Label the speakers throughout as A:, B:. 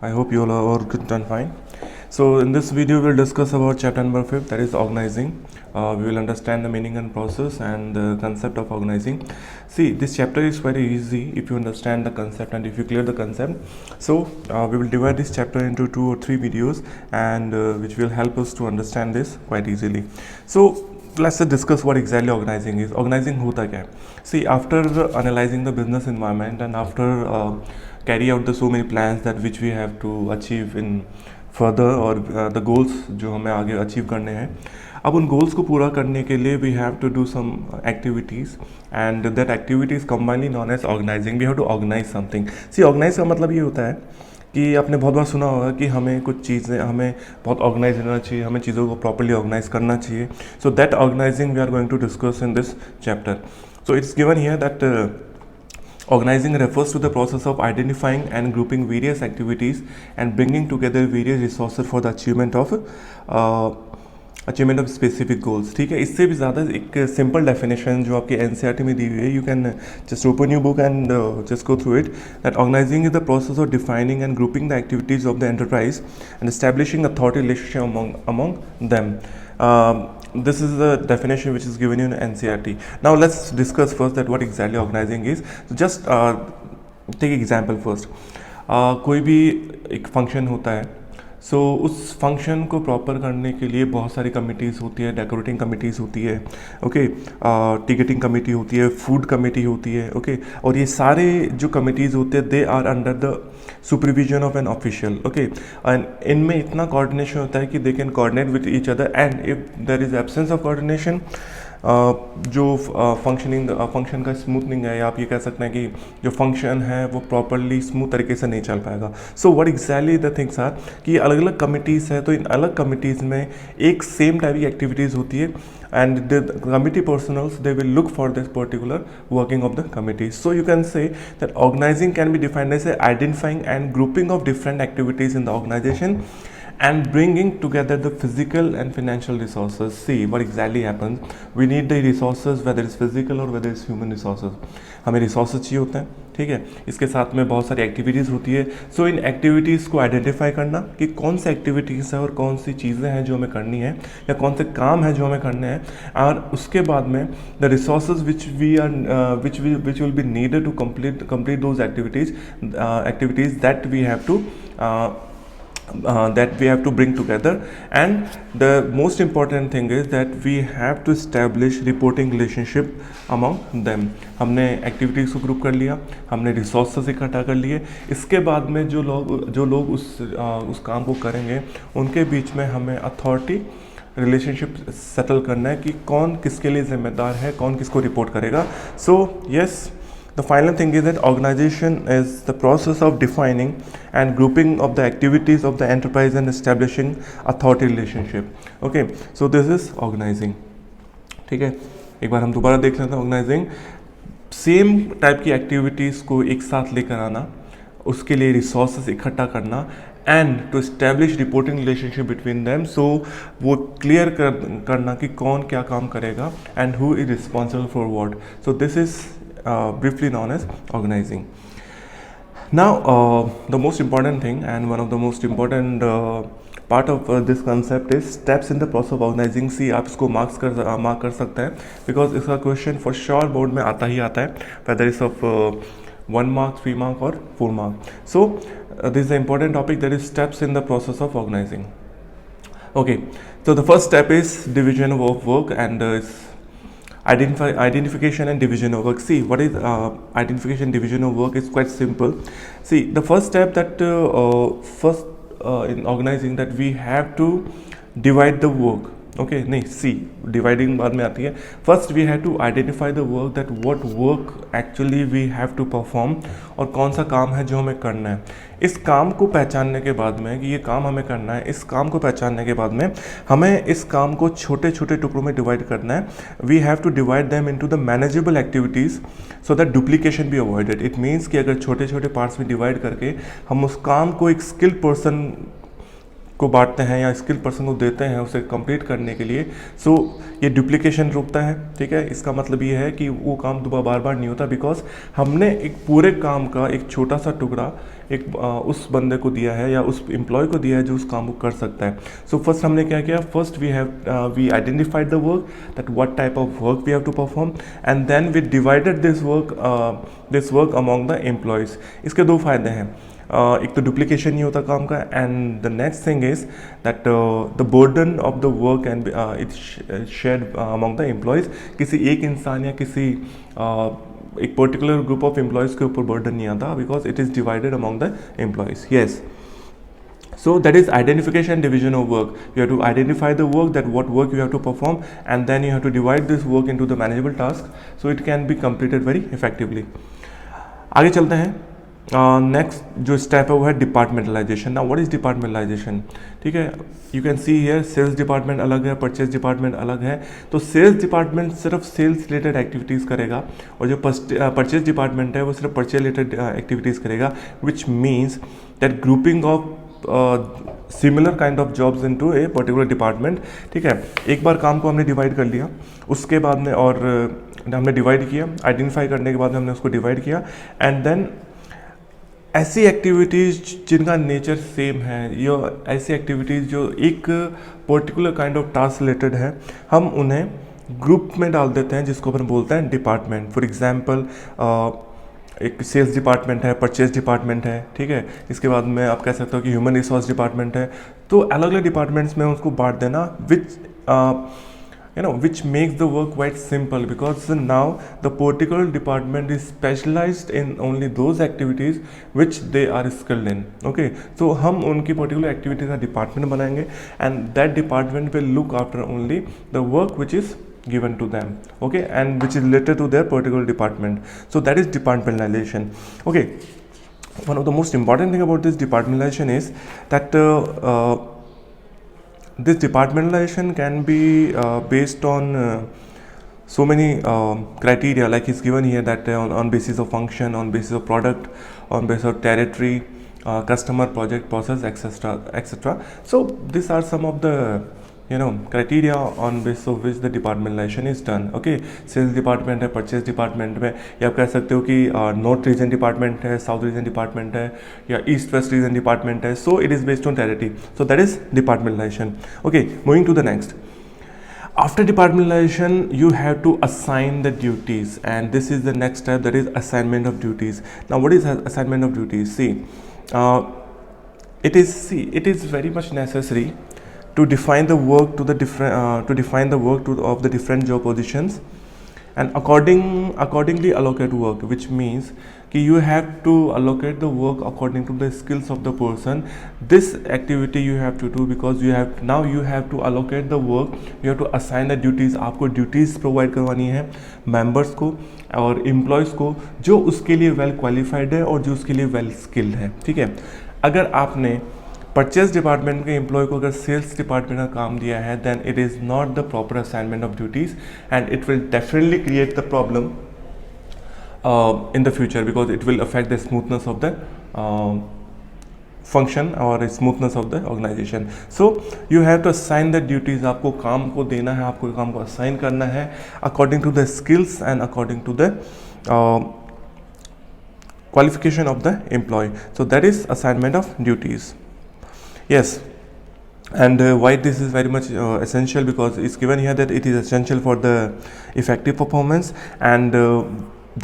A: I hope you all are good and fine. So in this video we'll discuss about chapter number 5, that is organizing. We will understand the meaning and process and the concept of organizing. See, this chapter is very easy if you understand the concept and if you clear the concept. So we will divide this chapter into 2 or 3 videos and which will help us to understand this quite easily. So let's discuss what exactly organizing is. Organizing होता क्या है? See, after analyzing the business environment and after carry out the so many plans that which we have to achieve in further और the goals जो हमें आगे achieve करने हैं, अब उन goals को पूरा करने के लिए we have to do some activities and that activity is commonly known as organizing. We have to organize something. See, organize का मतलब ये होता है कि आपने बहुत बार सुना होगा कि हमें कुछ चीज़ें हमें बहुत ऑर्गेनाइज रहना चाहिए, हमें चीज़ों को प्रॉपर्ली ऑर्गेनाइज करना चाहिए. So that organising we are going to discuss in this chapter. So it's given here that organizing refers to the process of identifying and grouping various activities and bringing together various resources for the achievement of specific goals. ठीक है, इससे भी ज़्यादा एक simple definition जो आपके NCERT में दी हुई है, you can just open your book and just go through it. That organising is the process of defining and grouping the activities of the enterprise and establishing authority relationship among them. This is the definition which is given in NCERT. Now let's discuss first that what exactly organizing is. So just take example first. कोई भी एक function होता है, सो उस function को proper करने के लिए बहुत सारी कमिटीज़ होती है. डेकोरेटिंग कमिटीज़ होती है, ओके, टिकटिंग कमेटी होती है, फूड कमेटी होती है, ओके, और ये सारे जो कमिटीज़ होते हैं they are under the supervision of an official, okay, and इनमें इतना कोऑर्डिनेशन होता है कि they can coordinate with each other and if there is absence of coordination जो फंक्शन का स्मूथनिंग है, या आप ये कह सकते हैं कि जो फंक्शन है वो प्रॉपरली स्मूथ तरीके से नहीं चल पाएगा. So what exactly the things are कि अलग अलग कमिटीज़ है, तो इन अलग कमिटीज़ में एक सेम टाइप की एक्टिविटीज़ होती है and the committee personals they will look for this particular working of the committee. So you can say that organizing can be defined as a identifying and grouping of different activities in the organization and bringing together the physical and financial resources. See what exactly happens. We need the resources, whether it's physical or whether it's human resources. हमें resources चाहिए होते हैं, ठीक है. इसके साथ में बहुत सारी एक्टिविटीज़ होती है. सो इन एक्टिविटीज़ को आइडेंटिफाई करना कि कौन सी एक्टिविटीज़ है और कौन सी चीज़ें हैं जो हमें करनी है या कौन से काम है जो हमें करने हैं, और उसके बाद में the resources which will be needed to complete those activities that we have to bring together. And the most important thing is that we have to establish reporting relationship among them. हमने activities को group कर लिया, हमने resources इकट्ठा कर लिए, इसके बाद में जो लोग उस काम को करेंगे उनके बीच में हमें अथॉरिटी रिलेशनशिप सेटल करना है कि कौन किसके लिए जिम्मेदार है, कौन किसको रिपोर्ट करेगा. So yes, the final thing is that organization is the process of defining and grouping of the activities of the enterprise and establishing authority relationship. Okay, so this is organizing. ठीक है, एक बार हम दोबारा देख लेते हैं. Organising same type की activities को एक साथ लेकर आना, उसके लिए रिसोर्सेज इकट्ठा करना and to establish reporting relationship between them. So वो क्लियर करना कि कौन क्या काम करेगा and who is responsible for what. So this is briefly known as organizing. Now the most important thing and one of the most important part of this concept is steps in the process of organizing. See, आप इसको mark कर सकते हैं because इसका question for sure board में आता ही आता है, whether it's of 1 mark, 3 mark or 4 mark. So this is the important topic, that is steps in the process of organizing. Okay, so the first step is division of work and identification and division of work. See, what is identification, division of work is quite simple. See, the first step that in organizing that we have to divide the work. Okay नहीं, see dividing बाद में आती है. First we have to identify the work, that what work actually we have to perform, और कौन सा काम है जो हमें करना है. इस काम को पहचानने के बाद में कि ये काम हमें करना है, इस काम को पहचानने के बाद में हमें इस काम को छोटे छोटे टुकड़ों में डिवाइड करना है. We have to divide them into the manageable activities so that duplication be avoided. It means कि अगर छोटे छोटे पार्ट्स में डिवाइड करके हम उस काम को एक स्किल्ड पर्सन को बांटते हैं या स्किल पर्सन को देते हैं उसे कंप्लीट करने के लिए, सो ये डुप्लीकेशन रुकता है. ठीक है, इसका मतलब ये है कि वो काम दोबारा बार बार नहीं होता, बिकॉज हमने एक पूरे काम का एक छोटा सा टुकड़ा एक उस बंदे को दिया है या उस एम्प्लॉय को दिया है जो उस काम को कर सकता है. सो फर्स्ट हमने क्या किया, first we identified the work, that what type of work we have to perform, and then we divided this work among the employees. इसके दो फायदे हैं. एक तो डुप्लीकेशन नहीं होता काम का, and the next thing is that the burden of the work and it's shared among the employees. किसी एक इंसान या किसी एक पर्टिकुलर ग्रुप ऑफ एम्प्लॉयज़ के ऊपर बर्डन नहीं आता, because it is divided among the employees. Yes, so that is identification division of work. You have to identify the work, that what work you have to perform, and then you have to divide this work into the manageable tasks so it can be completed very effectively. आगे चलते हैं. Next जो step है वो है departmentalization. Now what is departmentalization? ठीक है, you can see here sales department अलग है, परचेज डिपार्टमेंट अलग है. तो सेल्स डिपार्टमेंट सिर्फ सेल्स रिलेटेड एक्टिविटीज़ करेगा, और जो परचेज डिपार्टमेंट है वो सिर्फ परचेज रिलेटेड एक्टिविटीज़ करेगा, which means that grouping of similar kind of jobs into a particular department. ठीक है, एक बार काम को हमने डिवाइड कर लिया, उसके बाद में और हमने डिवाइड किया, आइडेंटिफाई करने के बाद में हमने उसको डिवाइड किया, एंड देन ऐसी एक्टिविटीज़ जिनका नेचर सेम है, या ऐसी एक्टिविटीज़ जो एक particular kind of task related है, हम उन्हें ग्रुप में डाल देते हैं, जिसको अपन बोलते हैं डिपार्टमेंट. फॉर एग्जांपल एक सेल्स डिपार्टमेंट है, परचेज डिपार्टमेंट है. ठीक है, इसके बाद में आप कह सकते हो कि ह्यूमन रिसोर्स डिपार्टमेंट है. तो अलग अलग डिपार्टमेंट्स में उसको बांट देना, which makes the work quite simple, because now the particular department is specialized in only those activities which they are skilled in. Okay, so हम उनकी particular activities का department बनाएंगे, and that department will look after only the work which is given to them, okay, and which is related to their particular department. So that is departmentalization. Okay, one of the most important thing about this departmentalization is that this departmentalization can be based on so many criteria, like it's given here, that on basis of function, on basis of product, on basis of territory, customer, project, process, etc. So these are some of the criteria on basis of which the departmentalization is done. Okay, sales department है, purchase department में, या आप कह सकते हो कि north region department है, south region department है, या ईस्ट वेस्ट रीजन डिपार्टमेंट है. So it is based on territory. So that is departmentalization. Okay, moving to the next. After departmentalization, you have to assign the duties, and this is the next step, that is assignment of duties. Now, what is assignment of duties? See, it is very much necessary to define the work of the different job positions, and accordingly allocate work, which means कि you have to allocate the work according to the skills of the person. This activity you have to do, because you have to allocate the work, you have to assign the duties. आपको duties provide करवानी है members को और employees को, जो उसके लिए well qualified है और जो उसके लिए well skilled है. ठीक है, अगर आपने परचेज डिपार्टमेंट के एम्प्लॉय को अगर सेल्स डिपार्टमेंट का काम दिया है, then it is not the proper assignment of duties, and it will definitely create the problem in the future, because it will affect the smoothness of the function और smoothness of the organisation. So you have to assign the duties. आपको काम को देना है, आपको काम को assign करना है according to the skills and according to the qualification of the employee. So that is assignment of duties. Yes, and why this is very much essential, because it's given here that it is essential for the effective performance, and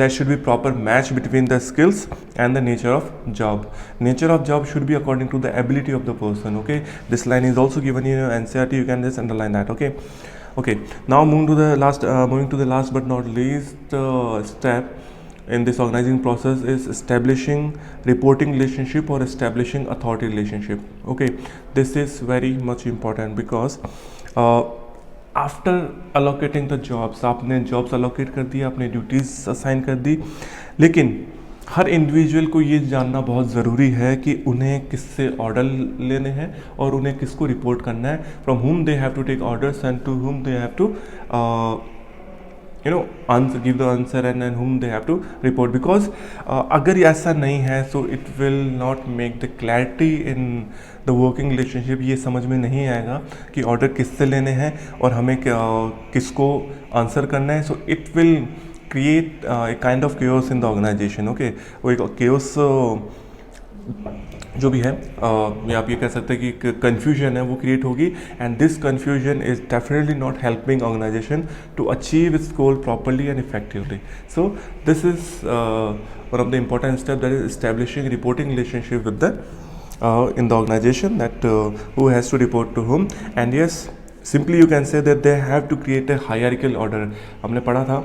A: there should be proper match between the skills and the nature of job. Nature of job should be according to the ability of the person. Okay, this line is also given in NCERT. You can just underline that. Okay, now moving to the last but not least step in this organizing process is establishing reporting relationship or establishing authority relationship. Okay, this is very much important, because after allocating the jobs, आपने jobs allocate कर दी, आपने duties assign कर दी, लेकिन हर individual को ये जानना बहुत ज़रूरी है कि उन्हें किससे ऑर्डर लेने हैं और उन्हें किसको रिपोर्ट करना है, from whom they have to take orders and to whom they have to give the answer and whom they have to report. Because अगर ऐसा नहीं है, so it will not make the clarity in the working relationship. ये समझ में नहीं आएगा कि ऑर्डर किससे लेने हैं और हमें किसको आंसर करना है. so it will create a kind of chaos in the organization. Okay, वो एक chaos जो भी है या आप ये कह सकते हैं कि एक कन्फ्यूजन है वो क्रिएट होगी, and this confusion is definitely not helping organization to achieve its goal properly and effectively. So this is one of the important steps, that is establishing reporting relationship with the in the organization, that who has to report to whom. And yes, simply you can say that they have to create a hierarchical order. हमने पढ़ा था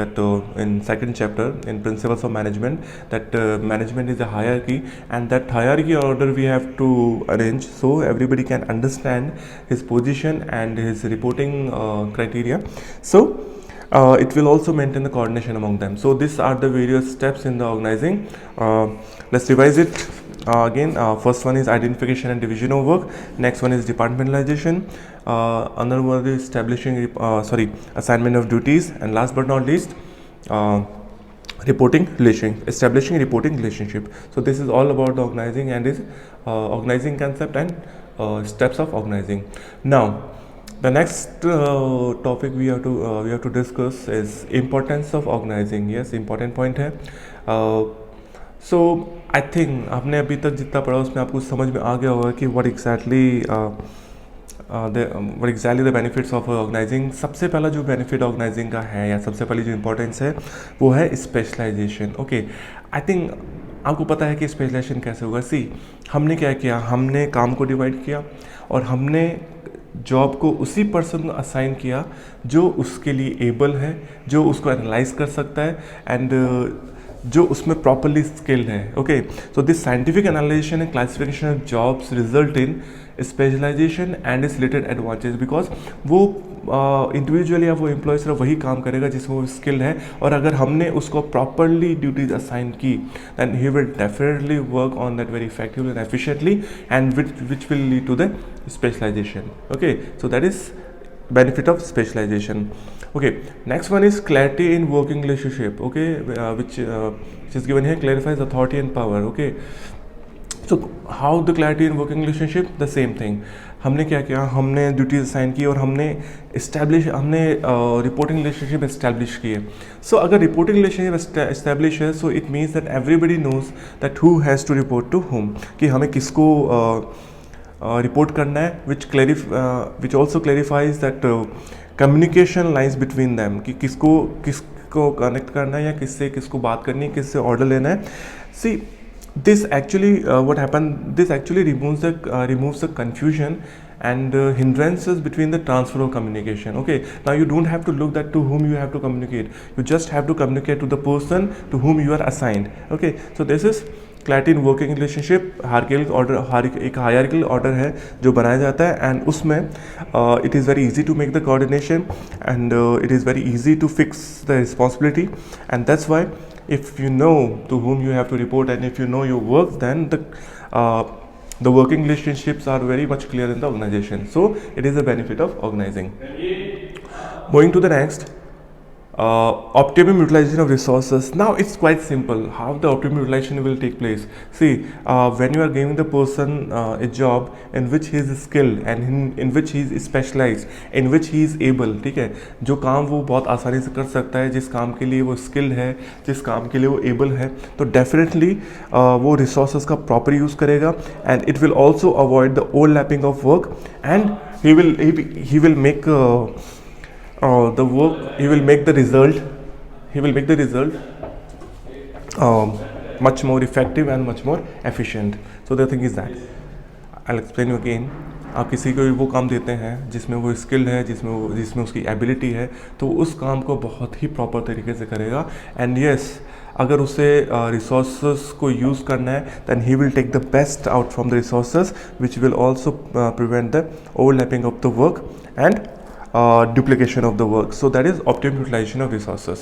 A: that in second chapter in principles of management, that management is a hierarchy, and that hierarchy order we have to arrange so everybody can understand his position and his reporting criteria. So it will also maintain the coordination among them. So these are the various steps in the organizing. Let's revise it again. First one is identification and division of work. Next one is departmentalization. Another one is establishing assignment of duties, and last but not least establishing reporting relationship. So this is all about the organizing and is organizing concept and steps of organizing. Now the next topic we have to discuss is importance of organizing. Yes, important point है. So I think आपने अभी तक जितना पढ़ा उसमें आपको समझ में आ गया होगा कि what exactly the benefits of organizing. सबसे पहला जो benefit organizing का है, या सबसे पहली जो importance है, वो है specialization. Okay, I think आपको पता है कि स्पेशलाइजेशन कैसे होगा. सी, हमने क्या किया, हमने काम को डिवाइड किया और हमने जॉब को उसी पर्सन को असाइन किया जो उसके लिए एबल है, जो उसको एनालाइज कर सकता है, एंड जो उसमें प्रॉपरली स्किल्ड है. Okay, so this scientific analyzation and classification of jobs result in specialization and its related advantage, because वो इंडिविजुअली या वो एम्प्लॉय सिर्फ वही काम करेगा जिसमें वो स्किल्ड है, और अगर हमने उसको प्रॉपरली ड्यूटीज असाइन की then he will definitely work on that very effectively and efficiently, and which will lead to the specialization. Okay, so that is benefit of specialization. Okay, next one is clarity in working relationship. Okay, which is given here, clarifies authority and power. Okay, so how the clarity in working relationship? The same thing. हमने क्या किया, हमने duties assign की और हमने reporting relationship establish की है. सो अगर रिपोर्टिंग रिलेशनशिप इस्टेब्लिश है, so it means that everybody knows that who has to report to whom, कि हमें किसको रिपोर्ट करना है, which also clarifies that communication lines between them, कि किसको कनेक्ट करना है या किसको बात करनी है, किससे ऑर्डर लेना है. सी, this actually this actually removes the confusion and hindrances between the transfer of communication. Okay, now you don't have to look that to whom you have to communicate, you just have to communicate to the person to whom you are assigned. Okay, so this is clarity in working relationship. एक hierarchical order है जो बनाया जाता है, and उसमें it is very easy to make the coordination, and it is very easy to fix the responsibility, and that's why if you know to whom you have to report and if you know your work, then the working relationships are very much clear in the organization. So it is a benefit of organizing. Moving to the next, optimum utilization of resources. Now it's quite simple how the optimum utilization will take place. See, when you are giving the person a job in which he is skilled and in which he is specialized, in which he is able, ठीक है, जो काम वो बहुत आसानी से कर सकता है, जिस काम के लिए वो स्किल्ड है, जिस काम के लिए वो एबल है, तो डेफिनेटली वो रिसोर्सेज का प्रॉपर यूज़ करेगा, and it will also avoid the overlapping of work, and he will make the work, he will make the result much more effective and much more efficient. So the thing is that I'll explain you again. आप किसी को भी वो काम देते हैं जिसमें वो स्किल्ड है, जिसमें उसकी एबिलिटी है, तो उस काम को बहुत ही प्रॉपर तरीके से करेगा. एंड यस, अगर उसे रिसोर्सेज को यूज़ करना है, then he will take the best out from the resources, which will also prevent the overlapping of the work and duplication of the work. So that is optimum utilization of resources.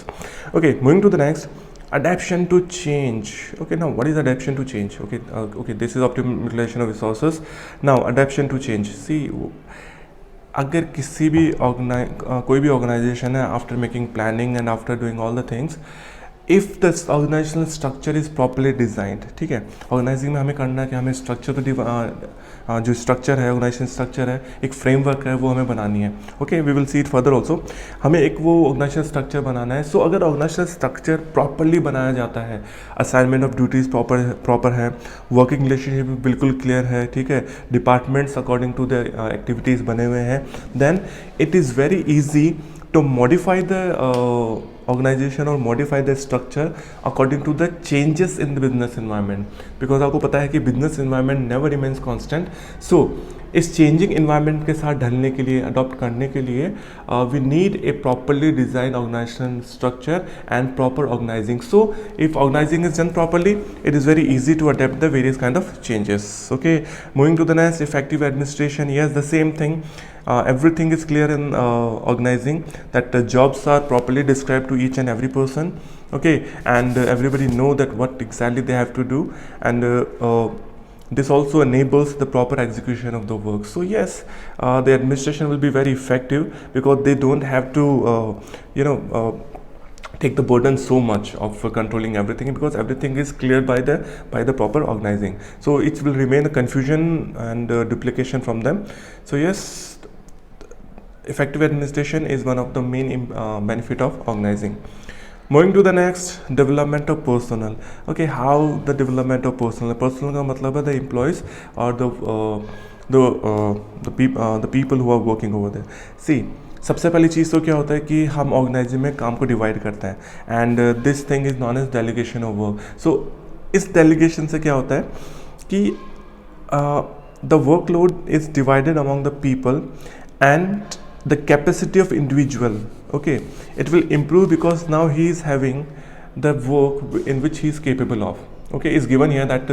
A: Okay, moving to the next, adaptation to change. Okay, now what is adaptation to change? Okay, this is optimum utilization of resources. Now adaptation to change. See, अगर किसी भी कोई भी organization है, after making planning and after doing all the things, if the organizational structure is properly designed, ठीक है, organising में हमें करना है कि हमें स्ट्रक्चर तो जो स्ट्रक्चर है, ऑर्गेनाइजेशन स्ट्रक्चर है, एक फ्रेमवर्क है, वो हमें बनानी है. Okay, we will see it further also. हमें एक वो ऑर्गेनाइजेशन स्ट्रक्चर बनाना है. सो अगर ऑर्गेनाइजेशन स्ट्रक्चर प्रॉपरली बनाया जाता है, असाइनमेंट ऑफ ड्यूटीज़ प्रॉपर है, वर्किंग रिलेशनशिप बिल्कुल क्लियर है, ठीक है, departments according to the activities बने हुए हैं, then it is very easy to modify the organization or modify the structure according to the changes in the business environment, because आपको पता है कि business environment never remains constant. So इस changing environment के साथ ढलने के लिए, adopt करने के लिए we need a properly designed organization structure and proper organizing. So if organizing is done properly, it is very easy to adapt the various kind of changes. Okay, moving to the next, effective administration. Yes, the same thing. Everything is clear in organizing, that the jobs are properly described to each and every person, okay, and everybody know that what exactly they have to do, and this also enables the proper execution of the work. So yes, the administration will be very effective because they don't have to take the burden so much of controlling everything, because everything is cleared by the proper organizing. So it will remain a confusion and duplication from them. So yes, effective administration is one of the main benefit of organizing. Moving to the next, development of personnel. Okay, how the development of personnel का मतलब है the employees or the people who are working over there. See, सबसे पहली चीज़ तो क्या होता है कि हम ऑर्गेनाइजिंग में काम को डिवाइड करते हैं, and this thing is known as delegation of work. So इस डेलीगेशन से क्या होता है कि the workload is divided among the people and the capacity of individual. Okay, it will improve because now he is having the work in which he is capable of. Okay, is given here that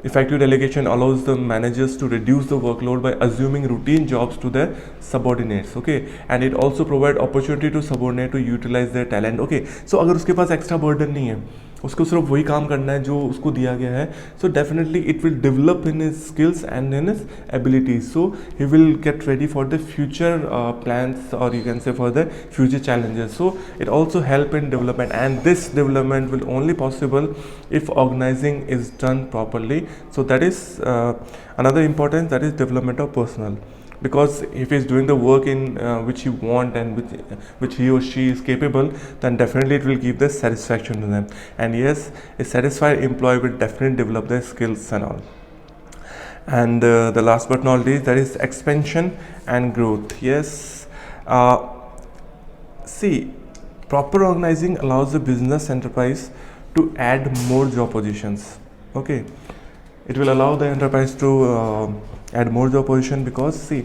A: effective delegation allows the managers to reduce the workload by assuming routine jobs to their subordinates. Okay, and it also provide opportunity to subordinate to utilize their talent. Okay, so अगर उसके पास extra burden नहीं है, उसको सिर्फ वही काम करना है जो उसको दिया गया है, so definitely it will develop in his skills and in his abilities. So he will get ready for the future plans और you can say for the future challenges. So it also help in development, and this development will only possible if organizing is done properly. So that is another importance, that is development of personnel, because if he is doing the work in which he want and which he or she is capable, then definitely it will give the satisfaction to them. And yes, a satisfied employee will definitely develop their skills and all. And the last but not least, that is expansion and growth. Yes, see, proper organizing allows the business enterprise to add more job positions. Okay, it will allow the enterprise to add more job position, because see,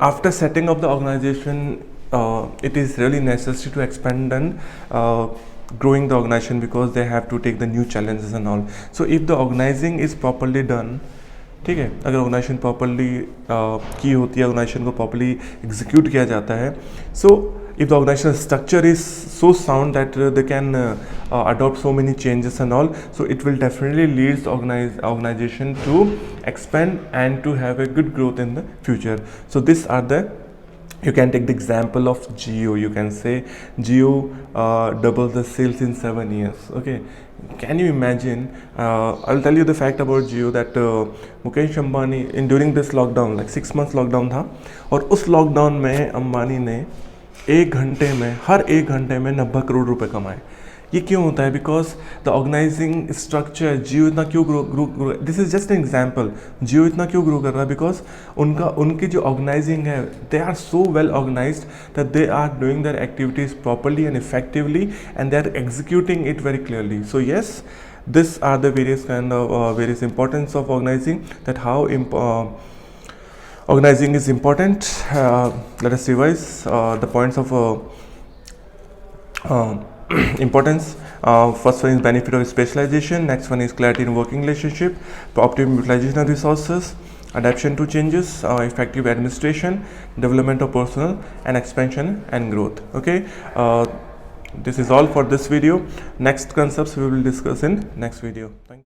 A: after setting up the organization, it is really necessary to expand and growing the organization, because they have to take the new challenges and all. So if the organizing is properly done, ठीक है, अगर organisation properly की होती है, organisation को properly execute किया जाता है, सो if the organizational structure is so sound that they can adopt so many changes and all, so it will definitely lead the organization to expand and to have a good growth in the future. So these are the, you can take the example of Jio. You can say Jio doubles the sales in 7 years. Okay, can you imagine? I'll tell you the fact about Jio that Mukesh Ambani during this lockdown, like 6 months lockdown था, और उस lockdown में अंबानी ने हर एक घंटे में 90 करोड़ रुपए कमाए. ये क्यों होता है? Because the organising structure, Jio इतना क्यों grow, this is just an example. Jio इतना क्यों ग्रो कर रहा है? बिकॉज उनकी जो ऑर्गेनाइजिंग है, they are so well organized that they are doing their activities properly and effectively, and they are executing it very clearly. So yes, this are the various kind of various importance of organizing, that how organizing is important. Let us revise the points of importance. First one is benefit of specialization. Next one is clarity in working relationship, optimum utilization of resources, adaptation to changes, effective administration, development of personnel, and expansion and growth. Okay, this is all for this video. Next concepts we will discuss in next video. Thank you.